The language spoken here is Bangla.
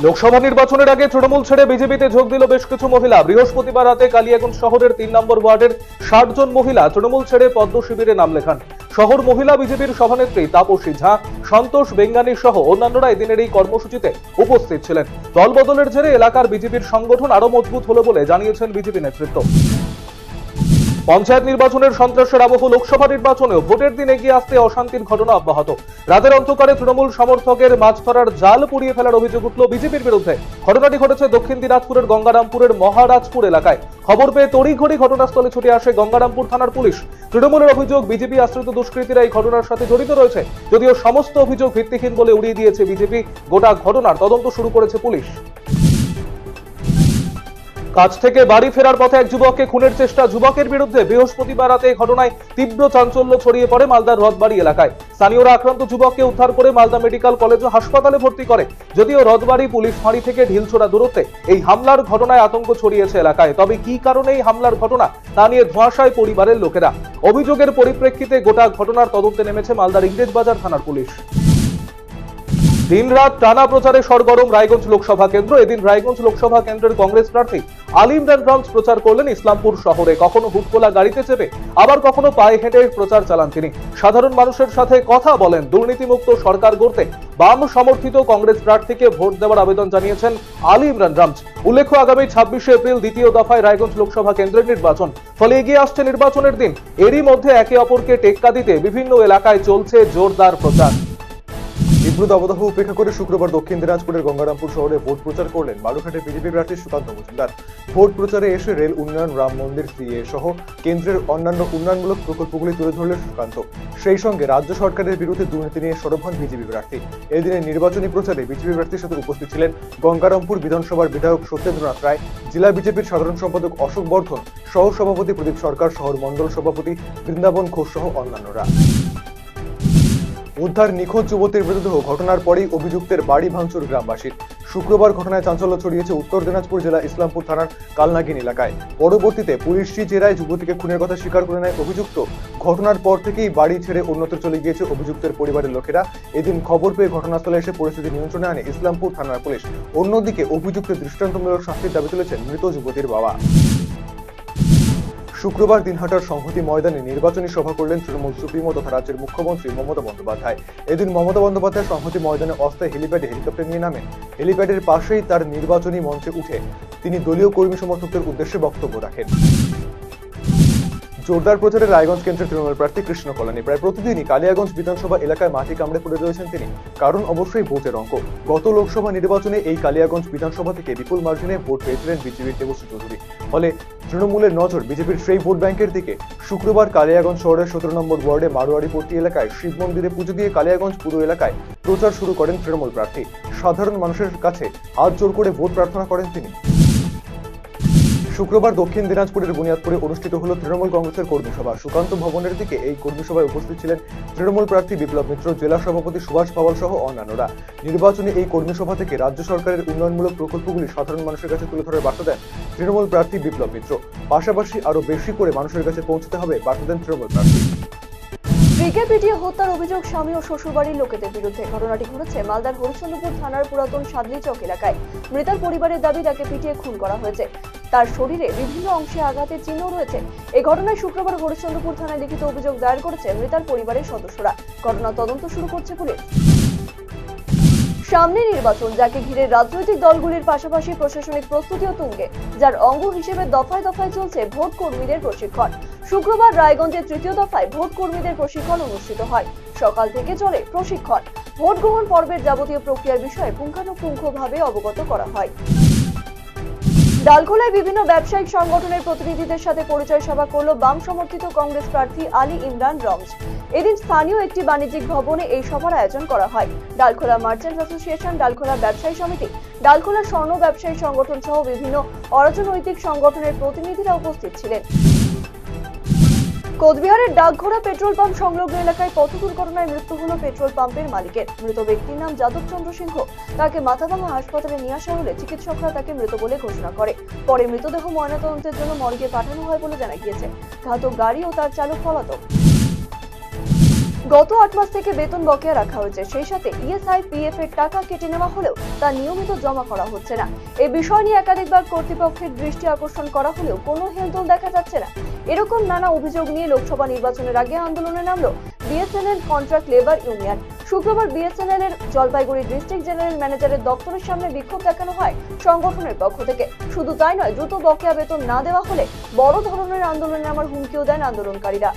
লোকসভা নির্বাচনের আগে তৃণমূল ছেড়ে বিজেপিতে যোগ দিল বেশ কিছু মহিলা। বৃহস্পতিবার রাতে কালিয়াগঞ্জ শহরের ৩ নম্বর ওয়ার্ডের ৬০ জন মহিলা তৃণমূল ছেড়ে পদ্ম শিবিরে নাম লেখান। শহর মহিলা বিজেপির সভানেত্রী তাপসী ঝা, সন্তোষ বেঙ্গানী সহ অন্যান্যরা এদিনের এই কর্মসূচিতে উপস্থিত ছিলেন। দল বদলের জেরে এলাকার বিজেপির সংগঠন আরো মজবুত হলো বলে জানিয়েছেন বিজেপি নেতৃত্ব। পঞ্চায়েত নির্বাচনের সন্ত্রাসের আবহ লোকসভা নির্বাচনেও ভোটের দিন এগিয়ে আসতে অশান্তির ঘটনা অব্যাহত। রাতের অন্ধকারে তৃণমূল সমর্থকের মাছ ধরার জাল পুড়িয়ে ফেলার অভিযোগ উঠল বিজেপির বিরুদ্ধে। ঘটনাটি ঘটেছে দক্ষিণ দিনাজপুরের গঙ্গারামপুরের মহারাজপুর এলাকায়। খবর পেয়ে তড়িঘড়ি ঘটনাস্থলে ছুটে আসে গঙ্গারামপুর থানার পুলিশ। তৃণমূলের অভিযোগ, বিজেপি আশ্রিত দুষ্কৃতীরা এই ঘটনার সাথে জড়িত রয়েছে। যদিও সমস্ত অভিযোগ ভিত্তিহীন বলে উড়িয়ে দিয়েছে বিজেপি। গোটা ঘটনার তদন্ত শুরু করেছে পুলিশ। কাজ থেকে বাড়ি ফেরার পথে এক যুবককে খুনের চেষ্টা, যুবকের বিরুদ্ধে বৃহস্পতিবার রাতে ঘটনায় তীব্র চাঞ্চল্য ছড়িয়ে পড়ে মালদার রথবাড়ি এলাকায়। স্থানীয়রা আক্রান্ত যুবককে উদ্ধার করে মালদা মেডিকেল কলেজ ও হাসপাতালে ভর্তি করে। যদিও রথবাড়ি পুলিশ ফাঁড়ি থেকে ঢিলছোড়া দূরত্বে এই হামলার ঘটনায় আতঙ্ক ছড়িয়েছে এলাকায়। তবে কি কারণে এই হামলার ঘটনা তা নিয়ে ধোঁয়াশায় পরিবারের লোকেরা। অভিযোগের পরিপ্রেক্ষিতে গোটা ঘটনার তদন্তে নেমেছে মালদার ইংরেজবাজার থানার পুলিশ। দিনরাত টানা প্রচারে সরগরম রায়গঞ্জ লোকসভা কেন্দ্র। এদিন রায়গঞ্জ লোকসভা কেন্দ্রের কংগ্রেস প্রার্থী আলী ইমরান রমজ প্রচার করলেন ইসলামপুর শহরে। কখনো হুটকোলা গাড়িতে চেপে, আবার কখনো পায়ে হেঁটে প্রচার চালান তিনি। সাধারণ মানুষের সাথে কথা বলেন। দুর্নীতিমুক্ত সরকার গড়তে বাম সমর্থিত কংগ্রেস প্রার্থীকে ভোট দেওয়ার আবেদন জানিয়েছেন আলী ইমরান রমজ। উল্লেখ্য, আগামী ২৬শে এপ্রিল দ্বিতীয় দফায় রায়গঞ্জ লোকসভা কেন্দ্রের নির্বাচন। ফলে এগিয়ে আসছে নির্বাচনের দিন। এরই মধ্যে একে অপরকে টেক্কা দিতে বিভিন্ন এলাকায় চলছে জোরদার প্রচার। তীব্র দাবদাহ উপেক্ষা করে শুক্রবার দক্ষিণ দিনাজপুরের গঙ্গারামপুর শহরে ভোট প্রচার করলেন বালুরঘাটের বিজেপি প্রার্থী সুকান্ত মজুমদার। ভোট প্রচারে এসে রেল উন্নয়ন, রাম মন্দির, সিএ সহ কেন্দ্রের অন্যান্য উন্নয়নমূলক প্রকল্পগুলি তুলে ধরলেন সুকান্ত। সেই সঙ্গে রাজ্য সরকারের বিরুদ্ধে দুর্নীতি নিয়ে সরব হন বিজেপি প্রার্থী। এদিনের নির্বাচনী প্রচারে বিজেপি প্রার্থীর সাথে উপস্থিত ছিলেন গঙ্গারামপুর বিধানসভার বিধায়ক সত্যেন্দ্রনাথ রায়, জেলা বিজেপির সাধারণ সম্পাদক অশোক বর্ধন, সহ সভাপতি প্রদীপ সরকার, শহর মন্ডল সভাপতি বৃন্দাবন ঘোষ সহ অন্যান্যরা। উদ্ধার নিখোঁজ যুবতীর মৃতদেহ। ঘটনার পরেই অভিযুক্তের বাড়ি ভাঙচুর গ্রামবাসীর। শুক্রবার ঘটনায় চাঞ্চল্য ছড়িয়েছে উত্তর দিনাজপুর জেলা ইসলামপুর থানার কালনাগিন এলাকায়। পরবর্তীতে পুলিশি জেরায় যুবতীকে খুনের কথা স্বীকার করে নেয় অভিযুক্ত। ঘটনার পর থেকেই বাড়ি ছেড়ে অন্যত্র চলে গিয়েছে অভিযুক্তের পরিবারের লোকেরা। এদিন খবর পেয়ে ঘটনাস্থলে এসে পরিস্থিতি নিয়ন্ত্রণে আনে ইসলামপুর থানার পুলিশ। অন্যদিকে অভিযুক্তের দৃষ্টান্তমূলক শাস্তির দাবি তুলেছেন মৃত যুবতীর বাবা। শুক্রবার দিনহাটার সংহতি ময়দানে নির্বাচনী সভা করলেন তৃণমূল সুপ্রিমো তথা রাজ্যের মুখ্যমন্ত্রী মমতা বন্দ্যোপাধ্যায়। এদিন মমতা বন্দ্যোপাধ্যায় সংহতি ময়দানে অস্থায়ী হেলিপ্যাডে হেলিকপ্টার নিয়ে নামেন। হেলিপ্যাডের পাশেই তার নির্বাচনী মঞ্চে উঠে তিনি দলীয় কর্মী সমর্থকদের উদ্দেশ্যে বক্তব্য রাখেন। জোরদার প্রচারে রায়গঞ্জ কেন্দ্রের তৃণমূল প্রার্থী কৃষ্ণ কল্যাণী। প্রায় প্রতিদিনই কালিয়াগঞ্জ বিধানসভা এলাকায় মাটি কামড়ে পড়ে রয়েছেন তিনি। কারণ অবশ্যই ভোটের অঙ্ক। গত লোকসভা নির্বাচনে এই কালিয়াগঞ্জ বিধানসভা থেকে বিপুল মার্জিনে ভোট পেয়েছিলেন বিজেপির দেবশ্রী চৌধুরী। ফলে তৃণমূলের নজর বিজেপির সেই ভোট ব্যাংকের দিকে। শুক্রবার কালিয়াগঞ্জ শহরের ১৭ নম্বর ওয়ার্ডে মারোয়ারিপট্টি এলাকায় শিব মন্দিরে পুজো দিয়ে কালিয়াগঞ্জ পুরো এলাকায় প্রচার শুরু করেন তৃণমূল প্রার্থী। সাধারণ মানুষের কাছে হাত জোর করে ভোট প্রার্থনা করেন তিনি। শুক্রবার দক্ষিণ দিনাজপুরের বুনিয়াদপুরে অনুষ্ঠিত হল তৃণমূল কংগ্রেসের কর্মী সভা। সুকান্ত ভবনের দিকে এই কর্মী সভায় উপস্থিত ছিলেন তৃণমূল প্রার্থী বিপ্লব মিত্র, জেলা সভাপতি সুভাষ পাওয়াল সহ অন্যান্যরা। নির্বাচনে এই কর্মী সভা থেকে রাজ্য সরকারের উন্নয়নমূলক প্রকল্পগুলি সাধারণ মানুষের কাছে তুলে ধরার বার্তা দেন তৃণমূল প্রার্থী বিপ্লব মিত্র। পাশাপাশি আরো বেশি করে মানুষের কাছে পৌঁছতে হবে বার্তা দেন তৃণমূল প্রার্থী। স্ত্রীকে পিটিয়ে হত্যার অভিযোগ স্বামী ও শ্বশুরবাড়ির লোকেদের বিরুদ্ধে। ঘটনাটি ঘটেছে মালদার হরিশ্চন্দ্রপুর থানার পুরাতন সাদলি চক এলাকায়। মৃতার পরিবারের দাবি তাকে পিটিয়ে খুন করা হয়েছে। তার শরীরে বিভিন্ন অংশে আঘাতের চিহ্ন রয়েছে। এই ঘটনায় শুক্রবার হরিশ্চন্দ্রপুর থানায় লিখিত অভিযোগ দায়ের করেছে মৃতার পরিবারের সদস্যরা। ঘটনা তদন্ত শুরু করছে পুলিশ। সামনে নির্বাচন, যাকে ঘিরে রাজনৈতিক দলগুলির পাশাপাশি প্রশাসনিক প্রস্তুতিও তুঙ্গে, যার অঙ্গ হিসেবে দফায় দফায় চলছে ভোট কর্মীদের প্রশিক্ষণ। শুক্রবার রায়গঞ্জের তৃতীয় দফায় ভোট কর্মীদের প্রশিক্ষণ অনুষ্ঠিত হয়। সকাল থেকে চলে প্রশিক্ষণ। ভোট গ্রহণ পর্বের যাবতীয় প্রক্রিয়ার বিষয়ে পুঙ্খানুপুঙ্খভাবে অবগত করা হয়। ডালখোলায় বিভিন্ন ব্যবসায়িক সংগঠনের প্রতিনিধিদের সাথে পরিচয় সভা করল বাম সমর্থিত কংগ্রেস প্রার্থী আলী ইমরান রমজ। এদিন স্থানীয় একটি বাণিজ্যিক ভবনে এই সভার আয়োজন করা হয়। ডালখোলা মার্চেন্টস অ্যাসোসিয়েশন, ডালখোলা ব্যবসায়ী সমিতি, ডালখোলা স্বর্ণ ব্যবসায়ী সংগঠন সহ বিভিন্ন অরাজনৈতিক সংগঠনের প্রতিনিধিরা উপস্থিত ছিলেন। কোচবিহারের ডাকঘোড়া পেট্রোল পাম্প সংলগ্ন এলাকায় পথ দুর্ঘটনায় মৃত্যু হল পেট্রোল পাম্পের মালিকের। মৃত ব্যক্তির নাম যাদব চন্দ্র সিংহ। তাকে মাথাভাঙা হাসপাতালে নিয়ে আসা হলে চিকিৎসকরা তাকে মৃত বলে ঘোষণা করে। পরে মৃতদেহ ময়নাতদন্তের জন্য মর্গে পাঠানো হয় বলে জানা গিয়েছে। ঘাতক গাড়ি ও তার চালক পলাতক। গত 8 মাস থেকে বেতন বকেয়া রাখা হয়েছে, সেই সাথে ইএসআই পিএফ এর টাকা কেটে নেওয়া হলেও তা নিয়মিত জমা করা হচ্ছে না। এই বিষয় নিয়ে একাধিকবার কর্তৃপক্ষের দৃষ্টি আকর্ষণ করা হলেও কোনো হেলদোল দেখা যাচ্ছে না। এরকম নানা অভিযোগ নিয়ে লোকসভা নির্বাচনের আগে আন্দোলনে নামলো বিএসএনএল কন্ট্রাক্ট লেবার ইউনিয়ন। শুক্রবার বিএসএনএল এর জলপাইগুড়ি ডিস্ট্রিক্ট জেনারেল ম্যানেজারের দপ্তরের সামনে বিক্ষোভ দেখানো হয় সংগঠনের পক্ষ থেকে। শুধু তাই নয়, দ্রুত বকেয়া বেতন না দেওয়া হলে বড় ধরনের আন্দোলনে নামার হুমকিও দেন আন্দোলনকারীরা।